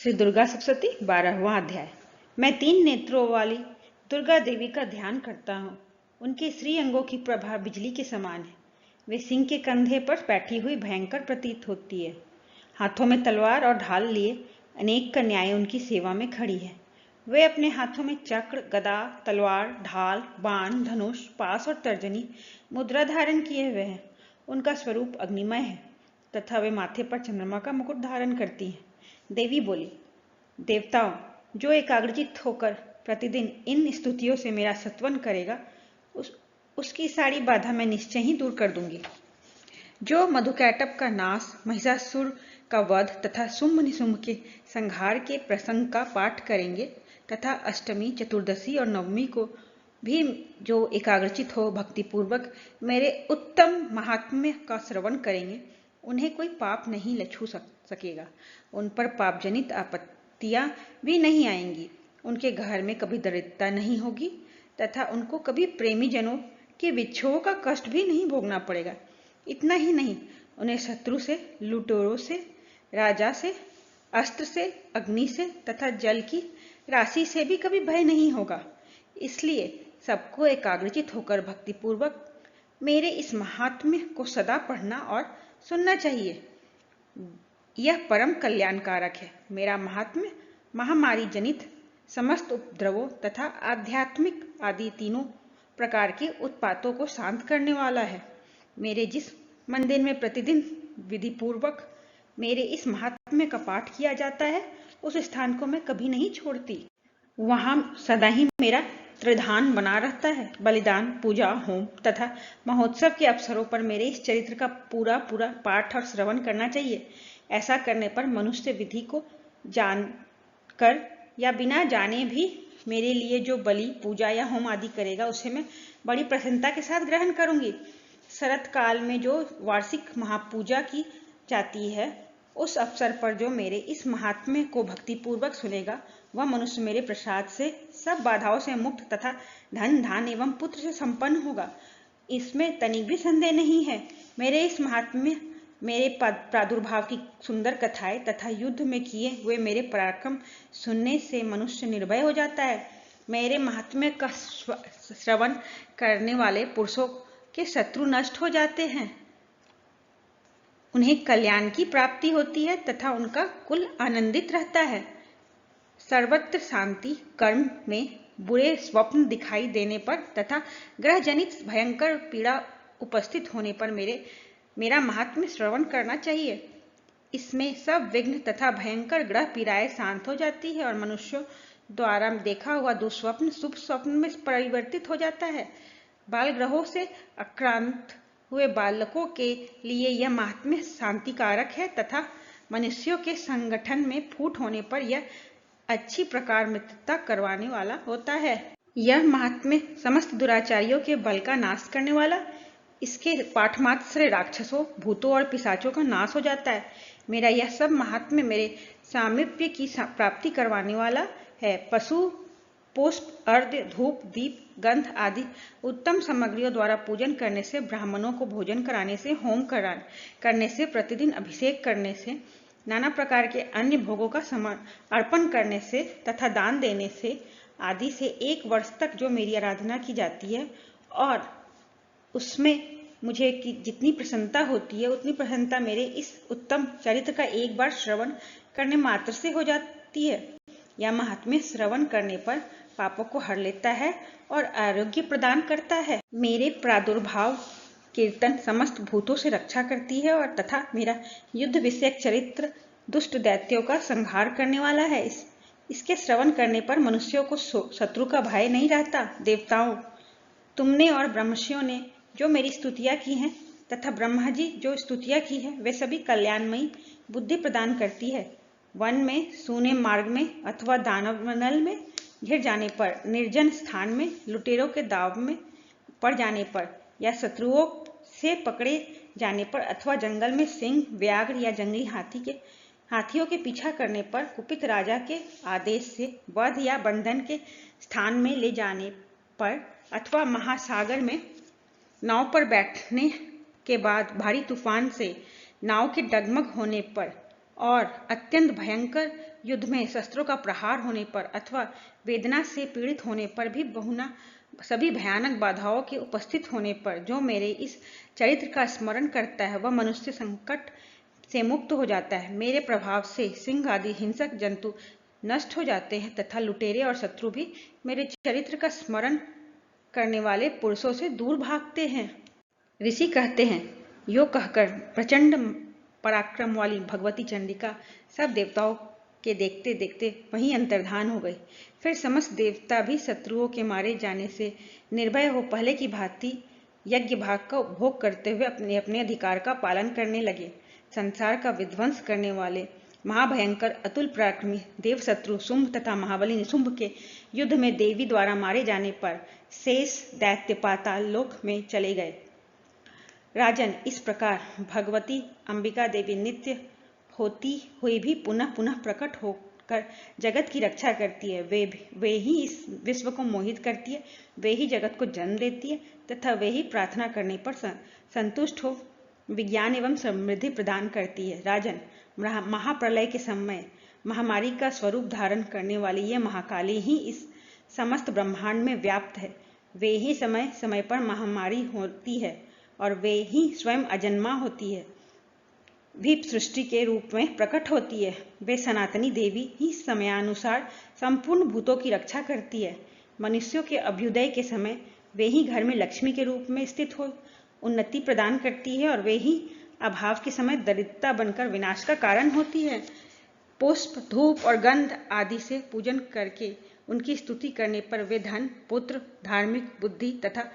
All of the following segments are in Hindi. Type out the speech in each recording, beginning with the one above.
श्री दुर्गा सप्तशती 12वां अध्याय। मैं 3 नेत्रों वाली दुर्गा देवी का ध्यान करता हूँ। उनके श्री अंगों की प्रभा बिजली के समान है। वे सिंह के कंधे पर बैठी हुई भयंकर प्रतीत होती है। हाथों में तलवार और ढाल लिए अनेक कन्याएं उनकी सेवा में खड़ी है। वे अपने हाथों में चक्र, गदा, तलवार, ढाल, बाण, धनुष, पास और तर्जनी मुद्रा धारण किए हुए हैं। उनका स्वरूप अग्निमय है तथा वे माथे पर चंद्रमा का मुकुट धारण करती हैं। देवी बोली, देवताओं, जो एकाग्रचित्त होकर प्रतिदिन इन स्तुतियों से मेरा सत्वन करेगा, उसकी सारी बाधा मैं निश्चय ही दूर कर दूंगी। जो मधुकैटभ का नाश, महिषासुर का वध तथा शुंभ निशुंभ के संहार के प्रसंग का पाठ करेंगे तथा अष्टमी, चतुर्दशी और नवमी को भी जो एकाग्रचित हो भक्तिपूर्वक मेरे उत्तम महात्म्य का श्रवण करेंगे, उन्हें कोई पाप नहीं छू सकेगा। उन पर पापजनित आपत्तियां भी नहीं आएंगी। उनके घर में कभी दरिद्रता नहीं होगी तथा उनको कभी प्रेमी जनों के विच्छोह का कष्ट भी नहीं भोगना पड़ेगा। इतना ही नहीं, उन्हें शत्रु से, लुटेरों से, राजा से, अस्त्र से, अग्नि से तथा जल की राशि से भी कभी भय नहीं होगा। इसलिए सबको एकाग्रचित होकर भक्तिपूर्वक मेरे इस महात्म्य को सदा पढ़ना और सुनना चाहिए। यह परम कल्याणकारक है। मेरा महात्म्य महामारी जनित समस्त उपद्रवों तथा आध्यात्मिक आदि तीनों प्रकार के उत्पातों को शांत करने वाला है। मेरे जिस मंदिर में प्रतिदिन विधि पूर्वक मेरे इस महात्म्य का पाठ किया जाता है, उस स्थान को मैं कभी नहीं छोड़ती। वहां सदा ही मेरा त्रिधान बना रहता है। बलिदान, पूजा, होम तथा महोत्सव के अवसरों पर मेरे इस चरित्र का पूरा पाठ और श्रवण करना चाहिए। ऐसा करने पर मनुष्य विधि को जानकर या बिना जाने भी मेरे लिए जो बलि, पूजा या होम आदि करेगा, उसे मैं बड़ी प्रसन्नता के साथ ग्रहण करूंगी। शरत काल में जो वार्षिक महापूजा की जाती है, उस अवसर पर जो मेरे इस महात्म्य को भक्तिपूर्वक सुनेगा, वह मनुष्य मेरे प्रसाद से सब बाधाओं से मुक्त तथा धन, धान एवं पुत्र से संपन्न होगा। इसमें तनिक भी संदेह नहीं है। मेरे इस महात्म्य, मेरे प्रादुर्भाव की सुंदर कथाएं तथा युद्ध में किए हुए मेरे पराक्रम सुनने से मनुष्य निर्भय हो जाता है। मेरे महात्म्य का श्रवण करने वाले पुरुषों के शत्रु नष्ट हो जाते हैं, उन्हें कल्याण की प्राप्ति होती है तथा उनका कुल आनंदित रहता है। सर्वत्र शांति, कर्म में बुरे स्वप्न दिखाई देने पर तथा ग्रह जनित भयंकर पीड़ा उपस्थित होने पर मेरा महात्म्य श्रवण करना चाहिए। इसमें सब विघ्न तथा भयंकर ग्रह पीड़ाएं शांत हो जाती है और मनुष्यों द्वारा देखा हुआ दुस्वप्न शुभ स्वप्न में परिवर्तित हो जाता है। बाल ग्रहों से आक्रांत हुए बालकों के लिए यह महात्म्य शांतिकारक है तथा मनुष्यों के संगठन में फूट होने पर यह अच्छी प्रकार मित्रता करवाने वाला होता है। यह महात्म्य समस्त दुराचारियों के बल का नाश करने वाला, इसके पाठ मात्र से राक्षसों, भूतों और पिशाचों का नाश हो जाता है। मेरा यह सब महात्म्य मेरे सामीप्य की प्राप्ति करवाने वाला है। पशु, पुष्प, अर्घ्य, धूप, दीप, गंध आदि उत्तम सामग्रियों द्वारा पूजन करने से, ब्राह्मणों को भोजन कराने से, होम करने से, प्रतिदिन अभिषेक करने से, नाना प्रकार के अन्य भोगों का अर्पण करने से तथा दान देने से आदि से 1 वर्ष तक जो मेरी आराधना की जाती है और उसमें मुझे जितनी प्रसन्नता होती है, उतनी प्रसन्नता मेरे इस उत्तम चरित्र का एक बार श्रवण करने मात्र से हो जाती है। यह महात्म्य श्रवण करने पर पापों को हर लेता है और आरोग्य प्रदान करता है। मेरे प्रादुर्भाव कीर्तन समस्त भूतों से रक्षा करती है और तथा मेरा युद्ध विषयक चरित्र दुष्ट दैत्यों का संहार करने वाला है। इसके श्रवण करने पर मनुष्यों को शत्रु का भय नहीं रहता। देवताओं, तुमने और ब्रह्मर्षियों ने जो मेरी स्तुतियां की हैं तथा ब्रह्मा जी जो स्तुतियां की है, वे सभी कल्याणमयी बुद्धि प्रदान करती है। वन में, सूने मार्ग में अथवा दानवनल में घिर जाने पर, निर्जन स्थान में लुटेरों के दाव में पड़ जाने पर या शत्रुओं से पकड़े जाने पर अथवा जंगल में सिंह, व्याघ्र या जंगली हाथियों के पीछा करने पर, कुपित राजा के आदेश से वध या बंधन के स्थान में ले जाने पर अथवा महासागर में नाव पर बैठने के बाद भारी तूफान से नाव के डगमग होने पर और अत्यंत भयंकर युद्ध में शस्त्रों का प्रहार होने पर अथवा वेदना से पीड़ित होने पर भी बहुना सभी भयानक बाधाओं के उपस्थित होने पर जो मेरे इस चरित्र का स्मरण करता है वह मनुष्य संकट से मुक्त हो जाता है। मेरे प्रभाव से सिंह आदि हिंसक जंतु नष्ट हो जाते हैं तथा लुटेरे और शत्रु भी मेरे चरित्र का स्मरण करने वाले पुरुषों से दूर भागते हैं। ऋषि कहते हैं, यो कहकर प्रचंड पराक्रम वाली भगवती चंडिका सब देवताओं के देखते देखते वहीं अंतर्धान हो गई। फिर समस्त देवता भी शत्रुओं के मारे जाने से निर्भय हो पहले की भांति यज्ञ भाग का उपभोग करते हुए अपने अपने अधिकार का पालन करने लगे। संसार का विध्वंस करने वाले महाभयंकर अतुल पराक्रमी देव शत्रु शुंभ तथा महाबली निशुंभ के युद्ध में देवी द्वारा मारे जाने पर शेष दैत्य पाताल लोक में चले गए। राजन, इस प्रकार भगवती अंबिका देवी नित्य होती हुई भी पुनः पुनः प्रकट होकर जगत की रक्षा करती है। वे ही इस विश्व को मोहित करती है, वे ही जगत को जन्म देती है तथा वे ही प्रार्थना करने पर संतुष्ट हो विज्ञान एवं समृद्धि प्रदान करती है। राजन, महाप्रलय के समय महामारी का स्वरूप धारण करने वाली यह महाकाली ही इस समस्त ब्रह्मांड में व्याप्त है। वे ही समय समय पर महामारी होती है और वे ही स्वयं अजन्मा होती है, भी सृष्टि के रूप में प्रकट होती है। वे सनातनी देवी ही समयानुसार संपूर्ण भूतों की रक्षा करती है। मनुष्यों के अभ्युदय के समय वे ही घर में लक्ष्मी के रूप में स्थित हो उन्नति प्रदान करती है और वे ही अभाव के समय दरिद्रता बनकर विनाश का कारण होती है। पुष्प, धूप और गंध आदि से पूजन करके उनकी स्तुति करने पर वे धन, पुत्र, धार्मिक बुद्धि तथा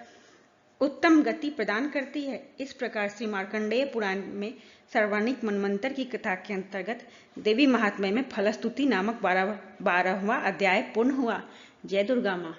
उत्तम गति प्रदान करती है। इस प्रकार श्री मार्कंडेय पुराण में सर्वाणिक मनवंतर की कथा के अंतर्गत देवी महात्म्य में फलस्तुति नामक 12वां अध्याय पूर्ण हुआ। जय दुर्गा माँ।